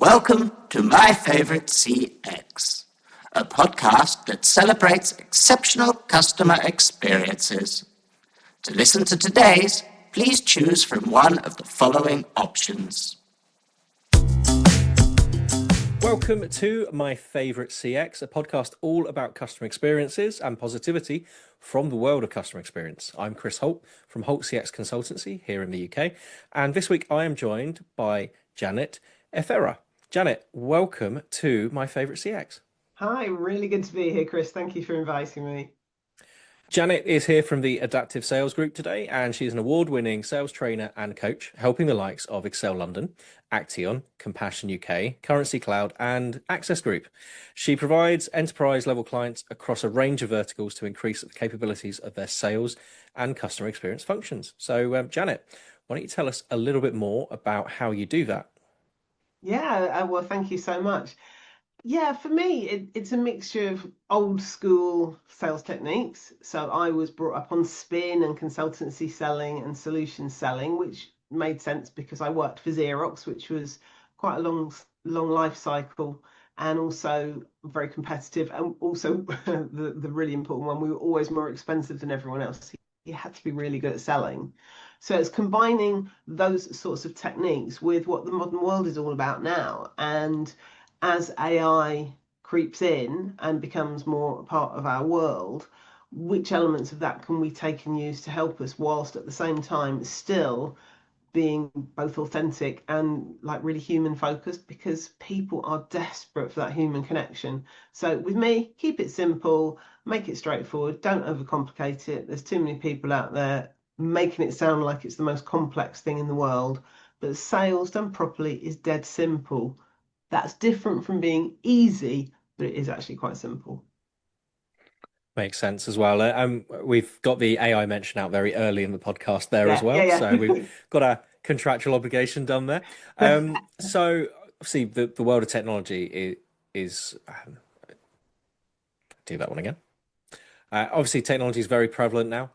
Welcome to My Favorite CX, a podcast that celebrates exceptional customer experiences. To listen to today's, please choose from one of the following options. Welcome to My Favorite CX, a podcast all about customer experiences and positivity from the world of customer experience. I'm Chris Holt from Holt CX Consultancy here in the UK, and this week I am joined by Janet Efere. Janet, welcome to My Favorite CX. Hi, really good to be here, Chris. Thank you for inviting me. Janet is here from the Adaptive Sales Group today, and she's an award-winning sales trainer and coach, helping the likes of Excel London, Action, Compassion UK, Currency Cloud, and Access Group. She provides enterprise-level clients across a range of verticals to increase the capabilities of their sales and customer experience functions. So, Janet, why don't you tell us a little bit more about how you do that? Yeah, well, thank you so much. Yeah, for me, it's a mixture of old school sales techniques. So I was brought up on spin and consultancy selling and solution selling, which made sense because I worked for Xerox, which was quite a long life cycle and also very competitive. And also the really important one, we were always more expensive than everyone else. You had to be really good at selling. So it's combining those sorts of techniques with what the modern world is all about now. And as AI creeps in and becomes more a part of our world, which elements of that can we take and use to help us whilst at the same time still being both authentic and like really human focused, because people are desperate for that human connection. So with me, keep it simple, make it straightforward, don't overcomplicate it. There's too many people out there making it sound like it's the most complex thing in the world, but sales done properly is dead simple. That's different from being easy, but it is actually quite simple. Makes sense as well. We've got the AI mention out very early in the podcast there as well, Yeah. so we've got a contractual obligation done there. So obviously the world of technology is do that one again. Obviously, technology is very prevalent now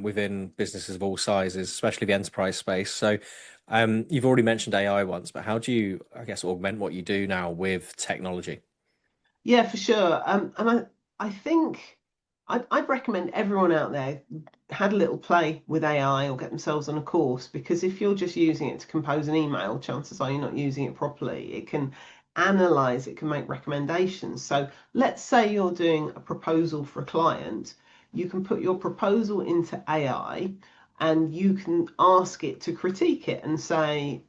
within businesses of all sizes, especially the enterprise space. So you've already mentioned AI once, but how do you, I guess, augment what you do now with technology? Yeah, for sure. And I think I'd recommend everyone out there had a little play with AI or get themselves on a course, because if you're just using it to compose an email, chances are you're not using it properly. It can analyze, it can make recommendations. So let's say you're doing a proposal for a client, you can put your proposal into AI and you can ask it to critique it and say,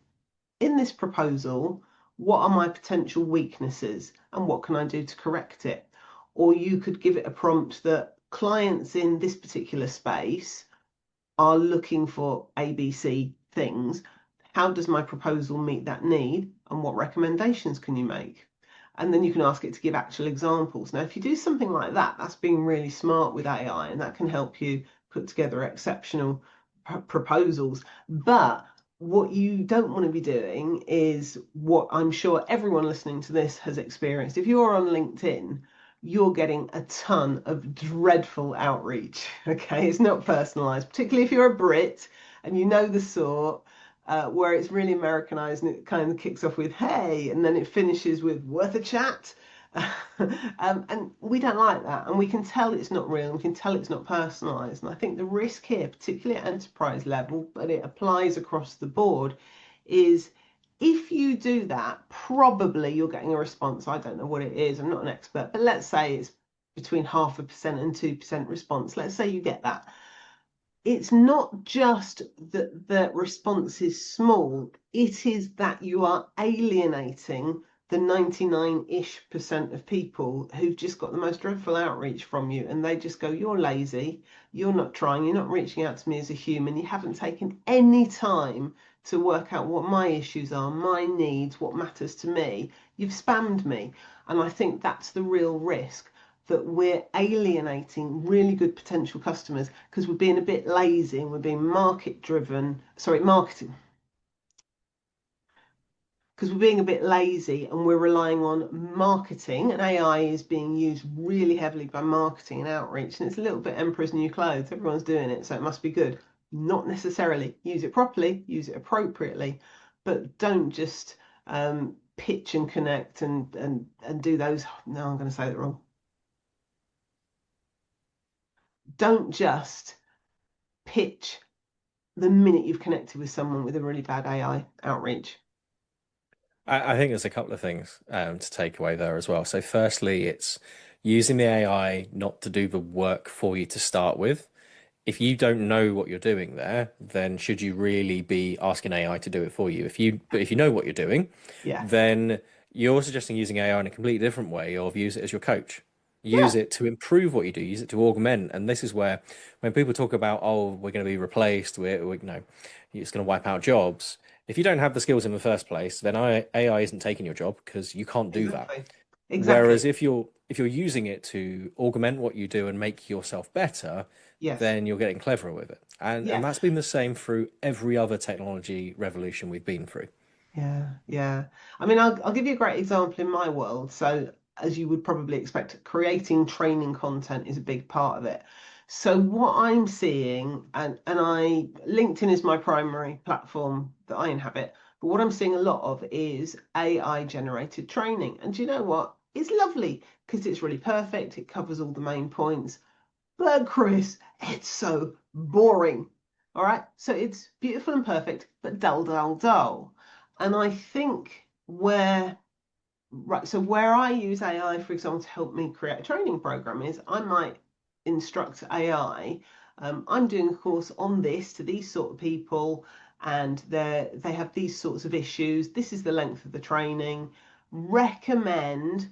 in this proposal, what are my potential weaknesses and what can I do to correct it? Or you could give it a prompt that clients in this particular space are looking for ABC things. How does my proposal meet that need? And what recommendations can you make? And then you can ask it to give actual examples. Now, if you do something like that, that's being really smart with AI, and that can help you put together exceptional proposals. But what you don't want to be doing is what I'm sure everyone listening to this has experienced. If you're on LinkedIn, you're getting a ton of dreadful outreach. Okay, it's not personalized, particularly if you're a Brit and you know the sort, where it's really Americanized and it kind of kicks off with hey, and then it finishes with worth a chat. And we don't like that, and we can tell it's not real, and we can tell it's not personalized. And I think the risk here, particularly at enterprise level, but it applies across the board, is if you do that, probably you're getting a response. I don't know what it is, I'm not an expert, but let's say it's between 0.5% and 2% response. Let's say you get that. It's not just that the response is small, it is that you are alienating the 99-ish% of people who've just got the most dreadful outreach from you, and they just go, you're lazy, you're not trying, you're not reaching out to me as a human, you haven't taken any time to work out what my issues are, my needs, what matters to me. You've spammed me. And I think that's the real risk, that we're alienating really good potential customers because we're being a bit lazy and we're being marketing, because we're being a bit lazy and we're relying on marketing, and AI is being used really heavily by marketing and outreach, and it's a little bit emperor's new clothes. Everyone's doing it, so it must be good. Not necessarily. Use it properly, use it appropriately, but don't just pitch and connect and do those. No, I'm going to say it wrong. Don't just pitch the minute you've connected with someone with a really bad AI outreach. I think there's a couple of things to take away there as well. So, firstly, it's using the AI not to do the work for you to start with. If you don't know what you're doing there, then should you really be asking AI to do it for you? But if you know what you're doing, Yeah. then you're suggesting using AI in a completely different way, or use it as your coach. Use Yeah. it to improve what you do. Use it to augment. And this is where, when people talk about, oh, we're going to be replaced, it's going to wipe out jobs. If you don't have the skills in the first place, then AI isn't taking your job because you can't do that. Exactly. Whereas Exactly. if you're using it to augment what you do and make yourself better, Yes. then you're getting cleverer with it. And Yeah. that's been the same through every other technology revolution we've been through. Yeah. Yeah. I mean, I'll give you a great example in my world. So, as you would probably expect, creating training content is a big part of it. So what I'm seeing, and LinkedIn is my primary platform that I inhabit, but what I'm seeing a lot of is AI generated training. And do you know what? It's lovely because it's really perfect. It covers all the main points. But Chris, it's so boring. All right. So it's beautiful and perfect, but dull, dull, dull. And I think where I use AI, for example, to help me create a training program is I might instruct AI. I'm doing a course on this to these sort of people, and they have these sorts of issues. This is the length of the training. Recommend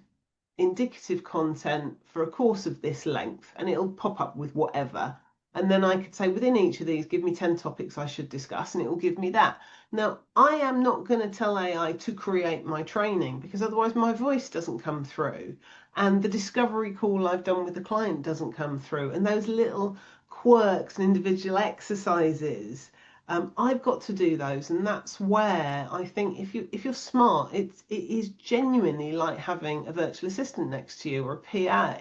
indicative content for a course of this length, and it'll pop up with whatever. And then I could say within each of these, give me 10 topics I should discuss, and it will give me that. Now, I am not going to tell AI to create my training because otherwise my voice doesn't come through. And the discovery call I've done with the client doesn't come through. And those little quirks and individual exercises, I've got to do those, and that's where I think if you're smart, it is genuinely like having a virtual assistant next to you or a PA.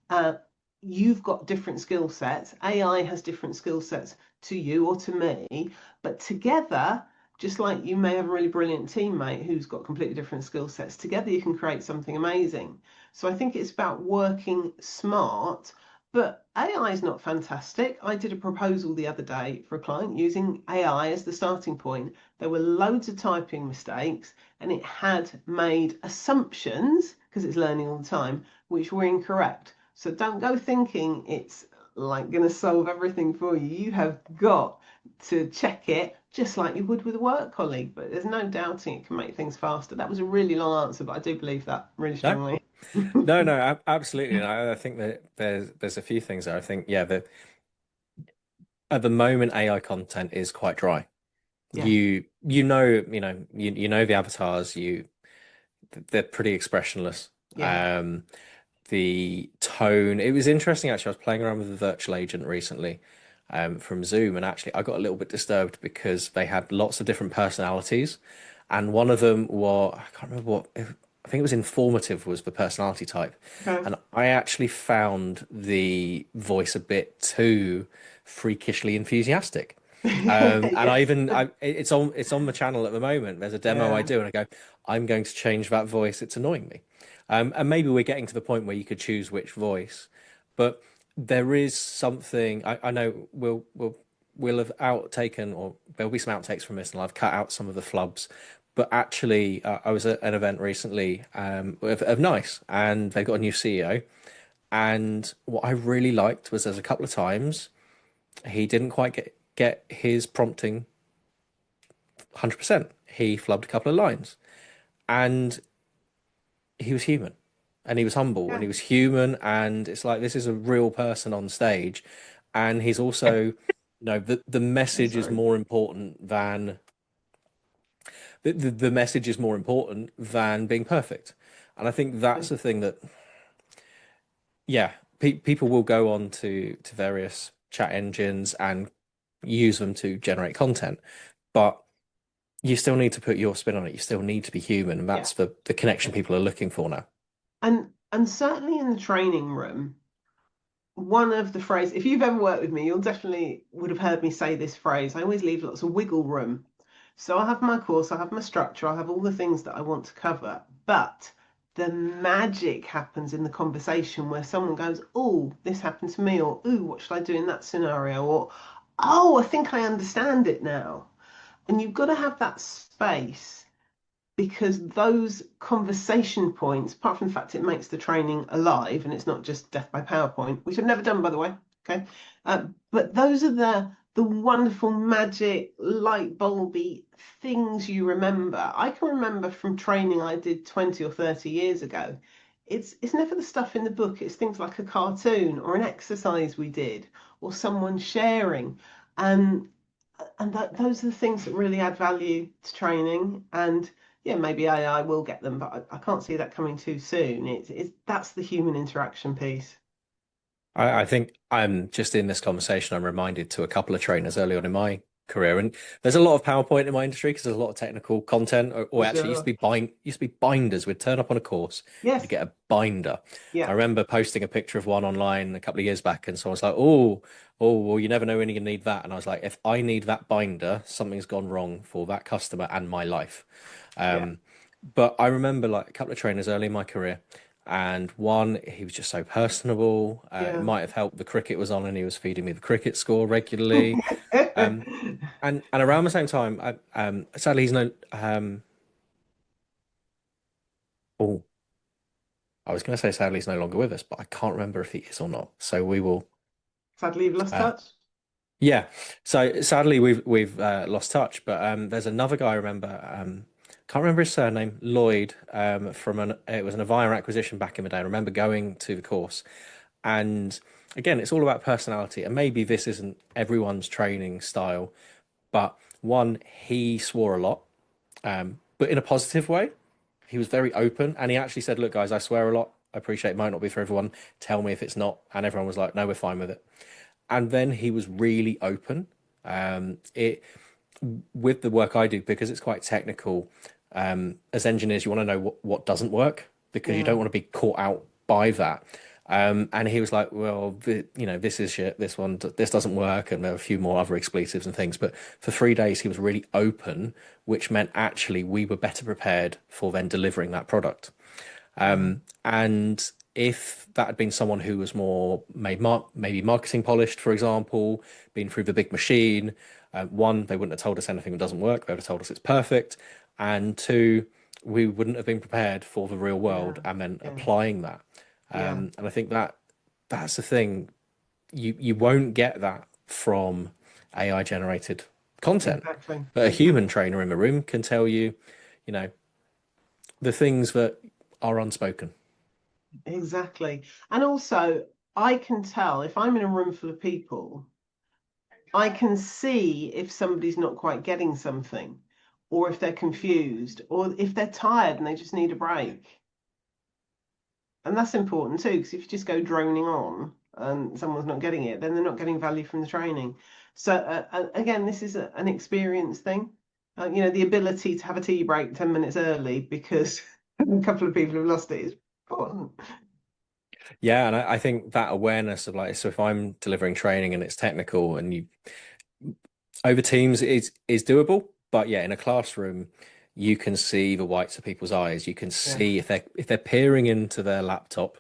Uh, you've got different skill sets. AI has different skill sets to you or to me, but together, just like you may have a really brilliant teammate who's got completely different skill sets, together you can create something amazing. So I think it's about working smart. But AI is not fantastic. I did a proposal the other day for a client using AI as the starting point. There were loads of typing mistakes, and it had made assumptions, because it's learning all the time, which were incorrect. So don't go thinking it's like going to solve everything for you. You have got to check it just like you would with a work colleague, but there's no doubting it can make things faster. That was a really long answer, but I do believe that really No, strongly. no, absolutely. And I think that there's a few things there. I think, yeah, that at the moment AI content is quite dry. Yes. You know the avatars, they're pretty expressionless. Yeah. The tone, it was interesting actually. I was playing around with a virtual agent recently, from Zoom, and actually I got a little bit disturbed because they had lots of different personalities, and one of them I can't remember I think it was informative was the personality type, Okay. and I actually found the voice a bit too freakishly enthusiastic. And Yes. it's on the channel at the moment. There's a demo I Yeah. do, and I go, I'm going to change that voice. It's annoying me. And maybe we're getting to the point where you could choose which voice, but there is something I know we'll have outtaken, or there'll be some outtakes from this, and I've cut out some of the flubs. But actually, I was at an event recently, of Nice, and they've got a new CEO. And what I really liked was there's a couple of times he didn't quite get his prompting 100%. He flubbed a couple of lines, and he was human, and he was humble, and Yeah. he was human, and it's like this is a real person on stage, and he's also, the I'm message is sorry. more important than the message is more important than being perfect. And I think that's the thing that, yeah, people will go on to various chat engines and use them to generate content, but you still need to put your spin on it. You still need to be human, and Yeah. that's the connection people are looking for now. And certainly in the training room, one of the phrases, if you've ever worked with me, you'll definitely would have heard me say this phrase. I always leave lots of wiggle room. So I have my course, I have my structure, I have all the things that I want to cover, but the magic happens in the conversation where someone goes, "Oh, this happened to me," or "Oh, what should I do in that scenario?" Or "Oh, I think I understand it now." And you've got to have that space because those conversation points, apart from the fact it makes the training alive and it's not just death by PowerPoint, which I've never done, by the way. Okay, but those are the wonderful magic light bulby things you remember. I can remember from training I did 20 or 30 years ago. It's never the stuff in the book. It's things like a cartoon or an exercise we did or someone sharing, and those are the things that really add value to training. And yeah, maybe AI will get them, but I can't see that coming too soon. It's that's the human interaction piece. I think I'm just in this conversation, I'm reminded to a couple of trainers early on in my career, and there's a lot of PowerPoint in my industry because there's a lot of technical content, or actually Sure. used to be binders. We'd turn up on a course, you'd Yes. get a binder. I Yeah. remember posting a picture of one online a couple of years back, and someone's like, "Oh, well, you never know when you're gonna need that." And I was like, "If I need that binder, something's gone wrong for that customer and my life." Yeah. Um, but I remember like a couple of trainers early in my career, and one, he was just so personable. It Yeah. might have helped the cricket was on, and he was feeding me the cricket score regularly. Um, and around the same time, sadly he's no. Oh, I was going to say sadly he's no longer with us, but I can't remember if he is or not. So we will. Sadly, you've lost Uh, touch. yeah. So sadly we've lost touch. But there's another guy I remember. Can't remember his surname. Lloyd. From an it was an Avaya acquisition back in the day. I remember going to the course. And again, it's all about personality. And maybe this isn't everyone's training style, but one, he swore a lot, but in a positive way. He was very open and he actually said, "Look, guys, I swear a lot. I appreciate it might not be for everyone. Tell me if it's not." And everyone was like, "No, we're fine with it." And then he was really open. It with the work I do, because it's quite technical, as engineers, you want to know what doesn't work because you Yeah. don't want to be caught out by that. And he was like, "Well, this is shit. This doesn't work." And there were a few more other expletives and things. But for 3 days, he was really open, which meant actually we were better prepared for then delivering that product. Yeah. And if that had been someone who was more maybe marketing polished, for example, been through the big machine, one, they wouldn't have told us anything that doesn't work. They would have told us it's perfect. And two, we wouldn't have been prepared for the real Yeah. world and then Yeah. applying that. Yeah. And I think that's the thing. You won't get that from AI generated content. Exactly. But a human Exactly. trainer in the room can tell you, you know, the things that are unspoken. Exactly. And also, I can tell if I'm in a room full of people, I can see if somebody's not quite getting something, or if they're confused, or if they're tired and they just need a break. And that's important too, because if you just go droning on and someone's not getting it, then they're not getting value from the training. So again, this is an experience thing. The ability to have a tea break 10 minutes early because a couple of people have lost it is important. Yeah, and I think that awareness of like, so if I'm delivering training and it's technical and you over Teams is doable, but yeah, in a classroom, you can see the whites of people's eyes. You can Yeah. see if they're peering into their laptop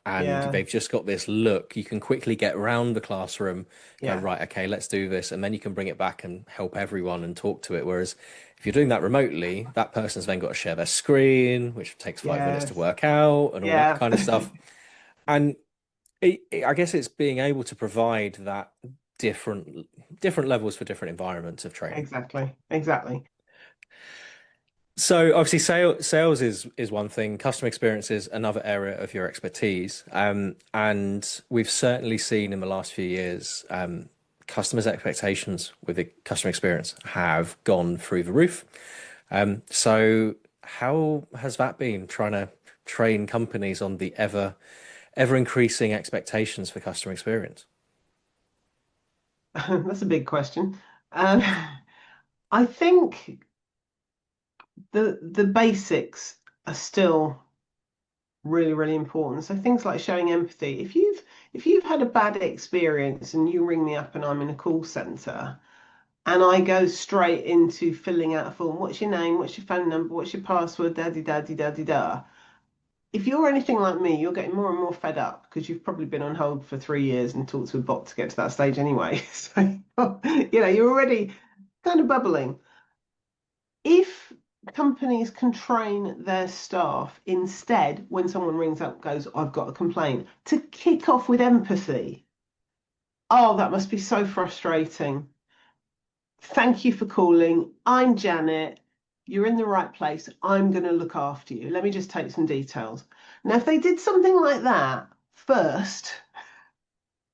and Yeah. they've just got this look, you can quickly get around the classroom, go, Yeah. right, okay, let's do this, and then you can bring it back and help everyone and talk to it. Whereas if you're doing that remotely, that person's then got to share their screen, which takes 5 minutes to Yes. work out and all that Yeah. kind of stuff. And I guess it's being able to provide that different different levels for different environments of training. Exactly. Exactly. So obviously, sales is one thing. Customer experience is another area of your expertise, and we've certainly seen in the last few years, customers' expectations with the customer experience have gone through the roof. So how has that been trying to train companies on the ever increasing expectations for customer experience? That's a big question. Um, I think the basics are still really, really important. So things like showing empathy. If you've had a bad experience and you ring me up and I'm in a call center and I go straight into filling out a form. What's your name? What's your phone number? What's your password? Da di da di da di da. If you're anything like me, you're getting more and more fed up because you've probably been on hold for 3 years and talked to a bot to get to that stage anyway. So, you're already kind of bubbling. If companies can train their staff instead, when someone rings up and goes, I've got a complaint, to kick off with empathy. Oh, that must be so frustrating. Thank you for calling. I'm Janet. You're in the right place. I'm going to look after you. Let me just take some details. Now, if they did something like that first,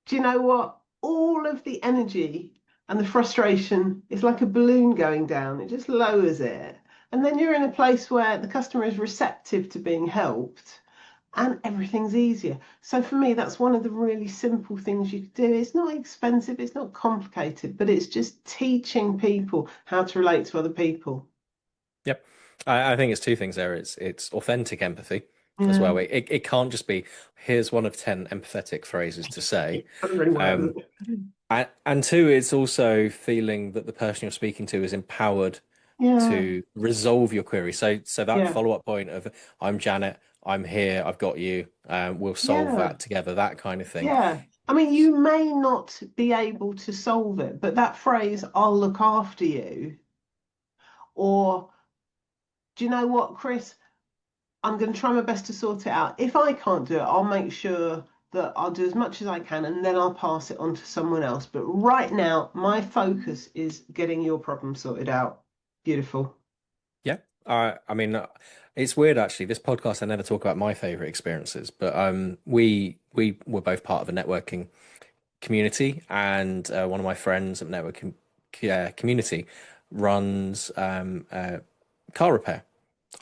do you know what? All of the energy and the frustration is like a balloon going down. It just lowers it. And then you're in a place where the customer is receptive to being helped and everything's easier. So for me, that's one of the really simple things you could do. It's not expensive, it's not complicated, but it's just teaching people how to relate to other people. Yep. I think it's two things there. It's authentic empathy as Yeah, well. It can't just be here's one of 10 empathetic phrases to say. that's really well. Um, and two, it's also feeling that the person you're speaking to is empowered Yeah, to resolve your query. So that yeah, follow-up point of I'm Janet, I'm here, I've got you, we'll solve yeah, that together, that kind of thing. yeah. I mean, you may not be able to solve it, but that phrase, I'll look after you, or do you know what, Chris? I'm going to try my best to sort it out. If I can't do it, I'll make sure that I'll do as much as I can and then I'll pass it on to someone else. But right now, my focus is getting your problem sorted out. Beautiful. Yeah. I mean, it's weird actually. This podcast, I never talk about my favorite experiences, but we were both part of a networking community, and one of my friends at networking community runs car repair,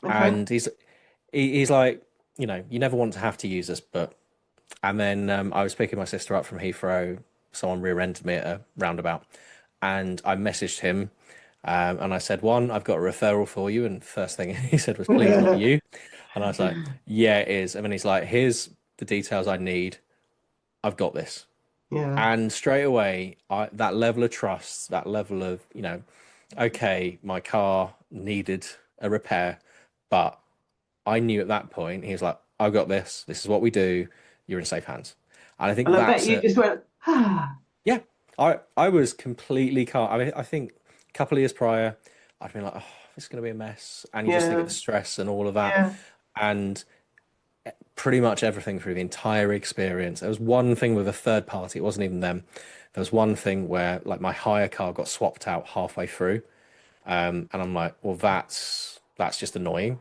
Okay. and he's like, you never want to have to use us, but and then I was picking my sister up from Heathrow. Someone rear-ended me at a roundabout, and I messaged him, and I said, "One, I've got a referral for you." And first thing he said was, "Please, not you." And I was like, "Yeah, it is." And then he's like, "Here's the details I need. I've got this." Yeah. And straight away, that level of trust, that level of, okay, my car needed a repair, but I knew at that point, he was like, I've got this. This is what we do. You're in safe hands. And I think And I bet that's you it. just went, ah, Yeah, I was completely calm. I mean, I think a couple of years prior, I'd been like, oh, this is going to be a mess. And you just think of yeah, the stress and all of that. yeah. And pretty much everything through the entire experience. There was one thing with a third party, it wasn't even them. There was one thing where like my hire car got swapped out halfway through. And I'm like, well, that's just annoying.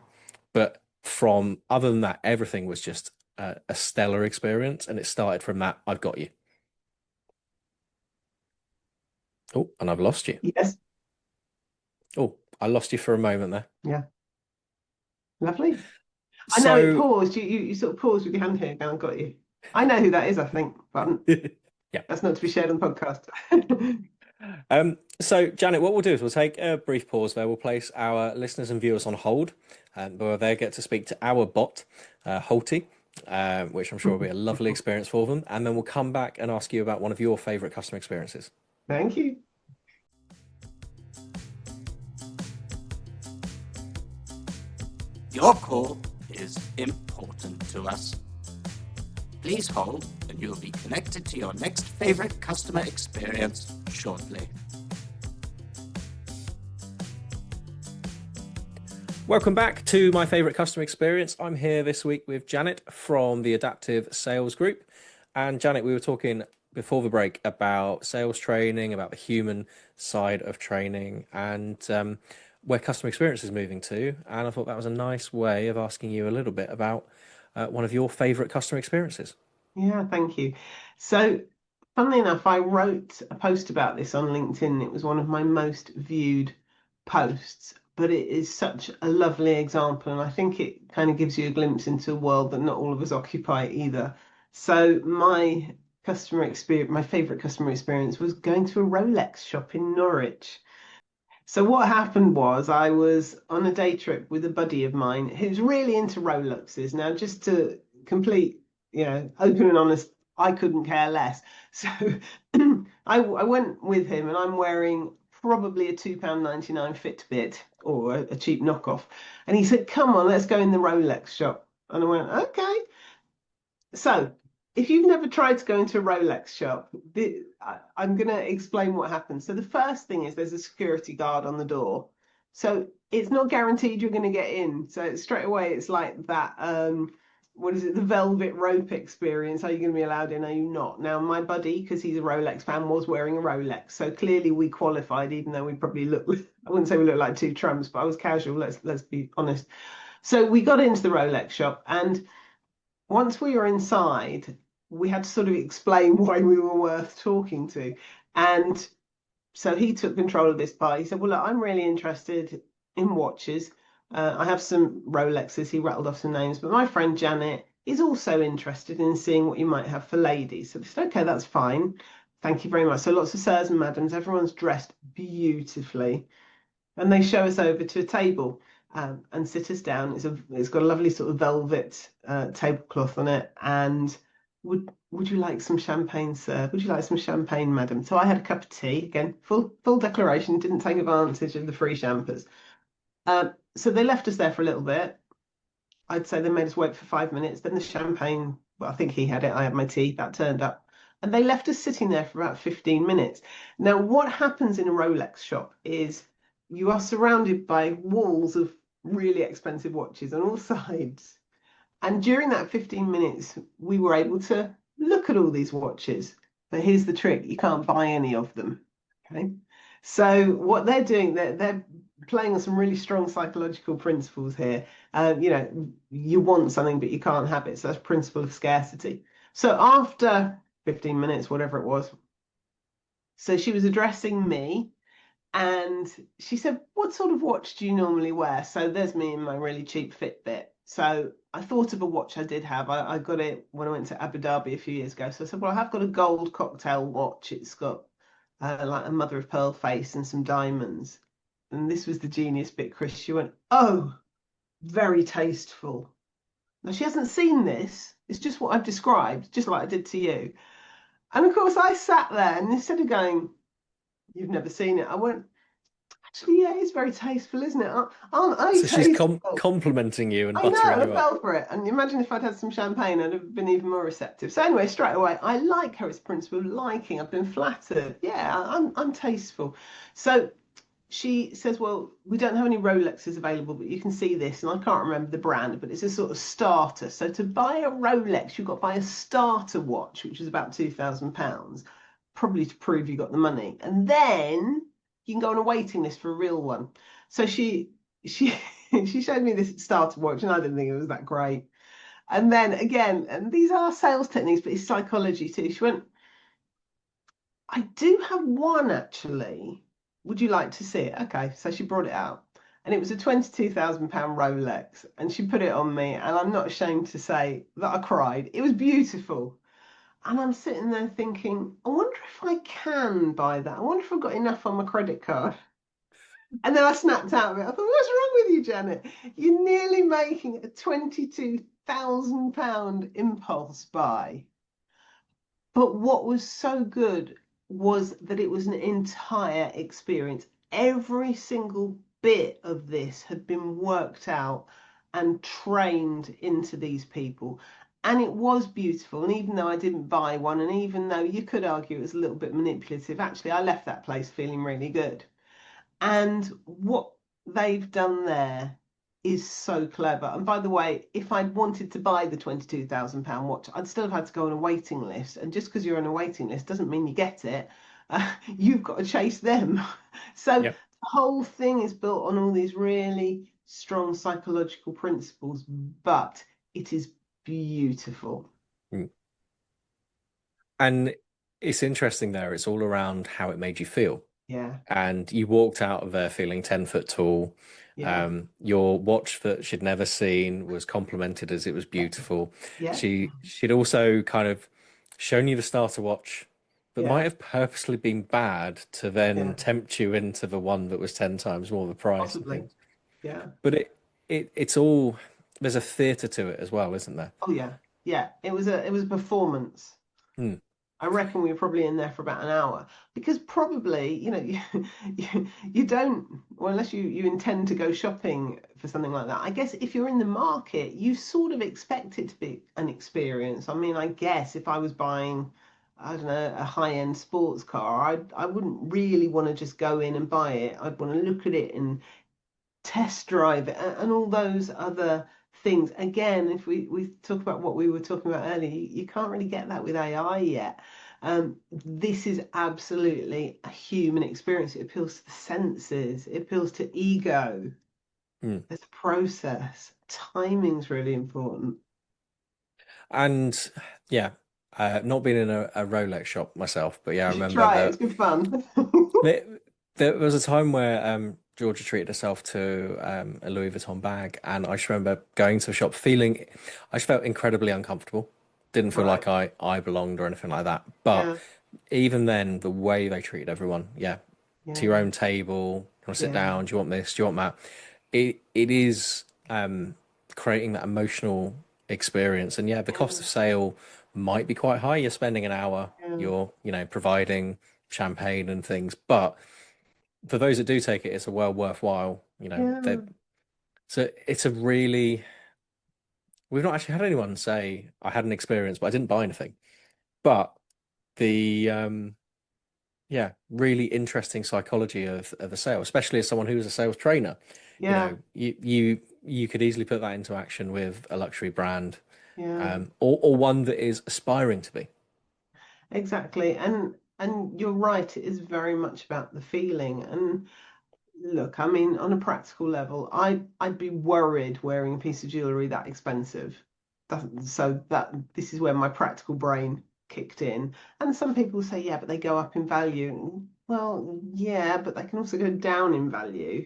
But from other than that, everything was just a stellar experience. And it started from that, I've got you. Oh, and I've lost you. Yes. Oh, I lost you for a moment there. Yeah. Lovely. I know it So, paused. You sort of paused with your hand here. Now I've got you. I know who that is, I think, but yeah. that's not to be shared on the podcast. So, Janet, what we'll do is we'll take a brief pause there. We'll place our listeners and viewers on hold, where they get to speak to our bot, Holty, which I'm sure will be a lovely experience for them. And then we'll come back and ask you about one of your favorite customer experiences. Thank you. Your call is important to us. Please hold and you'll be connected to your next favorite customer experience shortly. Welcome back to my favorite customer experience. I'm here this week with Janet from the Adaptive Sales Group. And Janet, we were talking before the break about sales training, about the human side of training, and where customer experience is moving to. And I thought that was a nice way of asking you a little bit about one of your favorite customer experiences. Yeah, thank you. So, funnily enough, I wrote a post about this on LinkedIn. It was one of my most viewed posts, but it is such a lovely example, and I think it kind of gives you a glimpse into a world that not all of us occupy either. So, my customer experience, my favorite customer experience was going to a Rolex shop in Norwich. So what happened was I was on a day trip with a buddy of mine who's really into Rolexes. Now, just to complete, open and honest, I couldn't care less. So I went with him and I'm wearing probably a £2.99 Fitbit or a cheap knockoff. And he said, come on, let's go in the Rolex shop. And I went, okay. So if you've never tried to go into a Rolex shop, I'm going to explain what happens. So the first thing is there's a security guard on the door. So it's not guaranteed you're going to get in. So straight away, it's like that, what is it, the velvet rope experience. Are you going to be allowed in? Are you not? Now, my buddy, because he's a Rolex fan, was wearing a Rolex. So clearly we qualified, even though we probably look, I wouldn't say we look like two Trumps, but I was casual, let's be honest. So we got into the Rolex shop, and once we were inside, we had to sort of explain why we were worth talking to. And so he took control of this part. He said, well, look, I'm really interested in watches. I have some Rolexes. He rattled off some names, but my friend Janet is also interested in seeing what you might have for ladies. So I said, okay, that's fine. Thank you very much. So lots of sirs and madams, everyone's dressed beautifully. And they show us over to a table and sit us down. It's got a lovely sort of velvet tablecloth on it. And would you like some champagne, sir? Would you like some champagne, madam? So I had a cup of tea. Again, full declaration. Didn't take advantage of the free champers. So they left us there for a little bit. I'd say they made us wait for 5 minutes. Then the champagne, well, I think he had it. I had my tea. That turned up. And they left us sitting there for about 15 minutes. Now, what happens in a Rolex shop is you are surrounded by walls of really expensive watches on all sides. And during that 15 minutes, we were able to look at all these watches. But here's the trick, you can't buy any of them. Okay. So what they're doing, they're playing on some really strong psychological principles here. You want something, but you can't have it. So that's principle of scarcity. So after 15 minutes, whatever it was, so she was addressing me. And she said, what sort of watch do you normally wear? So there's me in my really cheap Fitbit. So I thought of a watch I did have. I got it when I went to Abu Dhabi a few years ago. So I said, well, I have got a gold cocktail watch. It's got like a mother of pearl face and some diamonds. And this was the genius bit, Chris. She went, oh, very tasteful. Now, she hasn't seen this. It's just what I've described, just like I did to you. And of course, I sat there and instead of going, you've never seen it, I went, actually, yeah, it's very tasteful, isn't it? Aren't I So she's tasteful? complimenting you and I know, buttering I you up. fell for it. And imagine if I'd had some champagne, I'd have been even more receptive. So anyway, straight away, I like her. It's a principle of liking. I've been flattered. Yeah, I'm tasteful. So she says, well, we don't have any Rolexes available, but you can see this. And I can't remember the brand, but it's a sort of starter. So to buy a Rolex, you've got to buy a starter watch, which is about £2,000, probably to prove you got the money. And then you can go on a waiting list for a real one. So she she showed me this starter watch, and I didn't think it was that great. And then again, and these are sales techniques, but it's psychology too. She went, I do have one actually. Would you like to see it? Okay, so she brought it out. And it was a £22,000 Rolex. And she put it on me. And I'm not ashamed to say that I cried. It was beautiful. And I'm sitting there thinking, I wonder if I can buy that. I wonder if I've got enough on my credit card. And then I snapped out of it. I thought, what's wrong with you, Janet? You're nearly making a £22,000 impulse buy. But what was so good was that it was an entire experience. Every single bit of this had been worked out and trained into these people. And it was beautiful. And even though I didn't buy one, and even though you could argue it was a little bit manipulative, actually, I left that place feeling really good. And what they've done there is so clever. And by the way, if I'd wanted to buy the £22,000 watch, I'd still have had to go on a waiting list. And just because you're on a waiting list doesn't mean you get it. You've got to chase them. So Yep. the whole thing is built on all these really strong psychological principles, but it is beautiful. And it's interesting there. It's all around how it made you feel. Yeah. And you walked out of there feeling 10 foot tall. Yeah. Your watch that she'd never seen was complimented as it was beautiful. Yeah. She'd also kind of shown you the starter watch, but might Yeah. have purposely been bad to then Yeah. tempt you into the one that was 10 times more the price and Possibly. things. Yeah. But it's all, there's a theatre to it as well, isn't there? Oh yeah. Yeah. It was a performance. Hmm. I reckon we were probably in there for about an hour because probably, you don't, well, unless you intend to go shopping for something like that. I guess if you're in the market, you sort of expect it to be an experience. I mean, I guess if I was buying, I don't know, a high-end sports car, I wouldn't really want to just go in and buy it. I'd want to look at it and test drive it and all those other things. Again, if we talk about what we were talking about earlier, you can't really get that with AI yet. This is absolutely a human experience. It appeals to the senses, it appeals to ego. Mm. There's a process. Timing's really important. And yeah, not been in a Rolex shop myself, but yeah, I You should remember try it. It's that good fun. there, there was a time where Georgia treated herself to a Louis Vuitton bag, and I just remember going to a shop feeling, I just felt incredibly uncomfortable. Didn't feel Right. like I belonged or anything like that. But Yeah. even then, the way they treated everyone, yeah, to your Yeah. own table, you want to sit Yeah. down, do you want this, do you want that? It is creating that emotional experience. And yeah, the cost Yeah. of sale might be quite high. You're spending an hour, Yeah. you're, providing champagne and things, but for those that do take it, it's a well worthwhile, Yeah. so it's a really, we've not actually had anyone say I had an experience, but I didn't buy anything. But the yeah, really interesting psychology of a sale, especially as someone who is a sales trainer. Yeah. You could easily put that into action with a luxury brand, Yeah. or one that is aspiring to be. Exactly. And you're right, it is very much about the feeling. And look, I mean, on a practical level, I'd be worried wearing a piece of jewelry that expensive. So that this is where my practical brain kicked in. And some people say, yeah, but they go up in value. Well, yeah, but they can also go down in value.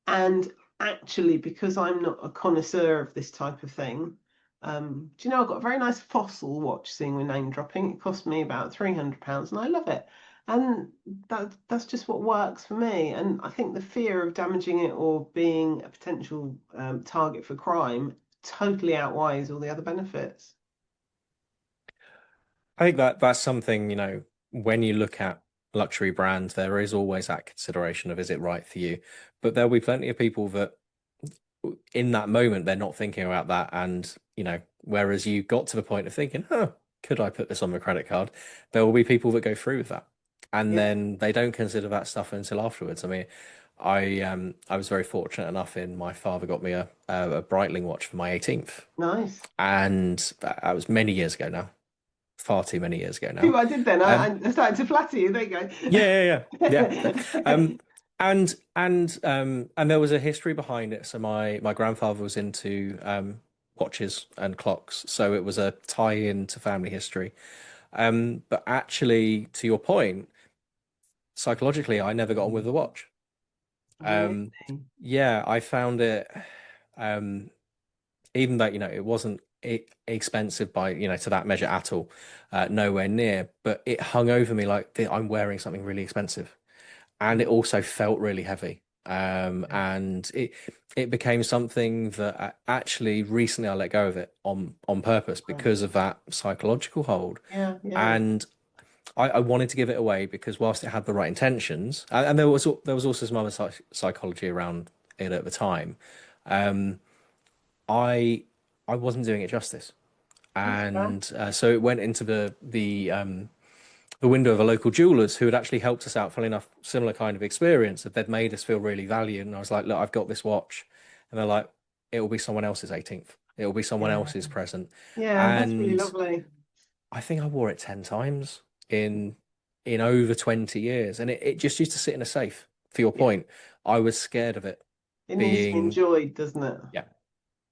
And actually, because I'm not a connoisseur of this type of thing, do you know, I've got a very nice fossil watch, seeing we're name dropping. It cost me about £300 and I love it. And that's just what works for me. And I think the fear of damaging it or being a potential target for crime totally outweighs all the other benefits. I think that's something, when you look at luxury brands, there is always that consideration of is it right for you? But there'll be plenty of people that in that moment they're not thinking about that, and whereas you got to the point of thinking, oh, could I put this on my credit card, there will be people that go through with that, and Yeah, then they don't consider that stuff until afterwards. I mean, I was very fortunate enough in my father got me a Breitling watch for my 18th, nice. and that was many years ago now, far too many years ago See now. what I did then? um I started to flatter you. There you yeah. go. Um, and there was a history behind it. So my grandfather was into watches and clocks, so it was a tie-in to family history. But actually, to your point, psychologically, I never got on with the watch. Really? Um, yeah, I found it, um, even though it wasn't expensive by to that measure at all, nowhere near, but it hung over me like I'm wearing something really expensive, and it Mm. also felt really heavy. And it became something that actually recently I let go of it on purpose Right. because of that psychological hold. Yeah, yeah. And I wanted to give it away because whilst it had the right intentions, and there was also some other psychology around it at the time, um, I I wasn't doing it justice, That's fair. and so it went into the window of a local jewelers who had actually helped us out, funny enough, similar kind of experience that they'd made us feel really valued. And I was like, look, I've got this watch. And they're like, it will be someone else's 18th. It will be someone Yeah. else's present. Yeah, that's really And lovely. I think I wore it 10 times in over 20 years. And it just used to sit in a safe. For your Yeah. point, I was scared of it It needs to be being, enjoyed, doesn't it? yeah,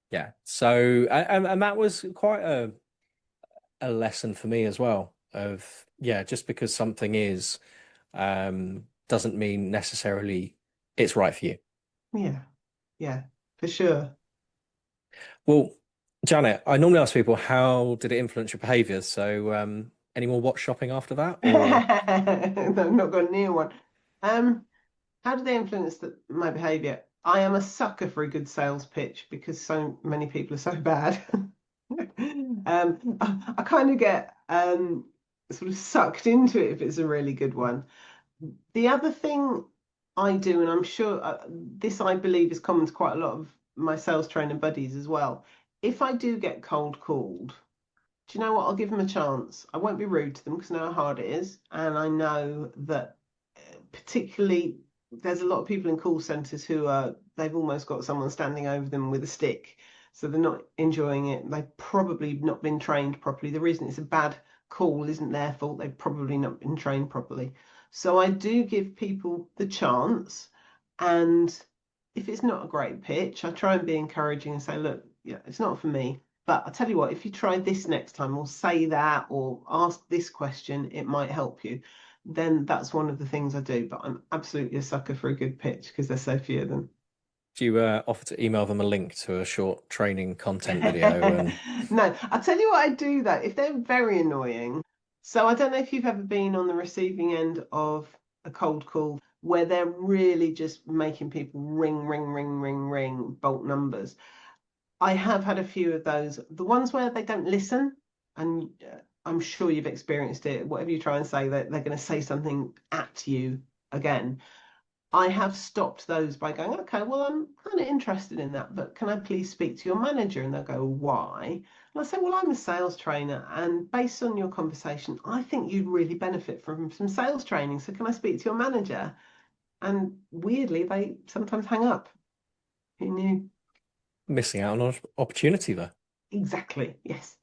yeah. So, and that was quite a lesson for me as well of, yeah, just because something is doesn't mean necessarily it's right for you. Yeah. Yeah, for sure. Well, Janet, I normally ask people how did it influence your behaviors? So, any more watch shopping after that, or I've not got near one. Um, how do they influence my behavior? I am a sucker for a good sales pitch because so many people are so bad. I kind of get sort of sucked into it if it's a really good one. The other thing I do, and I'm sure this I believe is common to quite a lot of my sales trainer buddies as well. If I do get cold called, do you know what? I'll give them a chance. I won't be rude to them because I know how hard it is. And I know that particularly there's a lot of people in call centers who they've almost got someone standing over them with a stick. So they're not enjoying it. They've probably not been trained properly. The reason it's a bad call isn't their fault. They've probably not been trained properly. So I do give people the chance. And if it's not a great pitch, I try and be encouraging and say, look, yeah, it's not for me. But I'll tell you what, if you try this next time or say that or ask this question, it might help you. Then that's one of the things I do. But I'm absolutely a sucker for a good pitch because there's so few of them. Do you offer to email them a link to a short training content video? No, I'll tell you what I do though, if they're very annoying. So I don't know if you've ever been on the receiving end of a cold call where they're really just making people ring, bolt numbers. I have had a few of those. The ones where they don't listen, and I'm sure you've experienced it. Whatever you try and say, they're going to say something at you again. I have stopped those by going, okay, well, I'm kind of interested in that, but can I please speak to your manager? And they'll go, why? And I say, well, I'm a sales trainer, and based on your conversation, I think you'd really benefit from some sales training. So can I speak to your manager? And weirdly, they sometimes hang up. Who knew? Missing out on an opportunity there. Exactly, yes.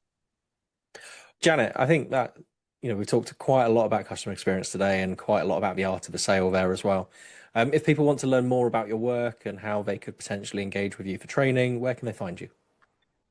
Janet, I think that, we talked quite a lot about customer experience today and quite a lot about the art of the sale there as well. If people want to learn more about your work and how they could potentially engage with you for training, where can they find you?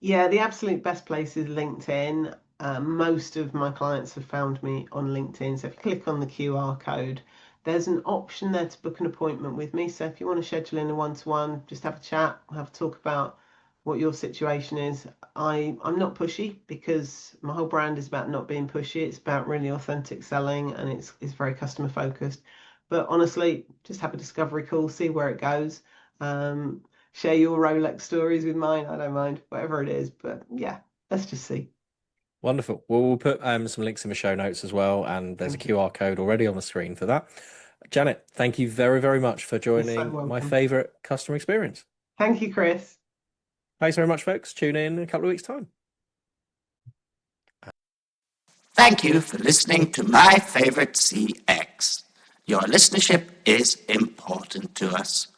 Yeah, the absolute best place is LinkedIn. Most of my clients have found me on LinkedIn. So if you click on the QR code, there's an option there to book an appointment with me. So if you want to schedule in a one-to-one, just have a chat, have a talk about what your situation is. I'm not pushy because my whole brand is about not being pushy. It's about really authentic selling, and it's very customer focused. But honestly, just have a discovery call, see where it goes. Share your Rolex stories with mine. I don't mind, whatever it is. But yeah, let's just see. Wonderful. Well, we'll put some links in the show notes as well, and there's a QR code already on the screen for that. Janet, thank you very, very much for joining my favorite customer experience. Thank you, Chris. Thanks very much, folks. Tune in a couple of weeks' time. Thank you for listening to My Favorite CX. Your listenership is important to us.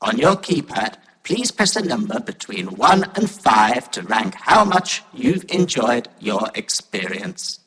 On your keypad, please press a number between 1 and 5 to rank how much you've enjoyed your experience.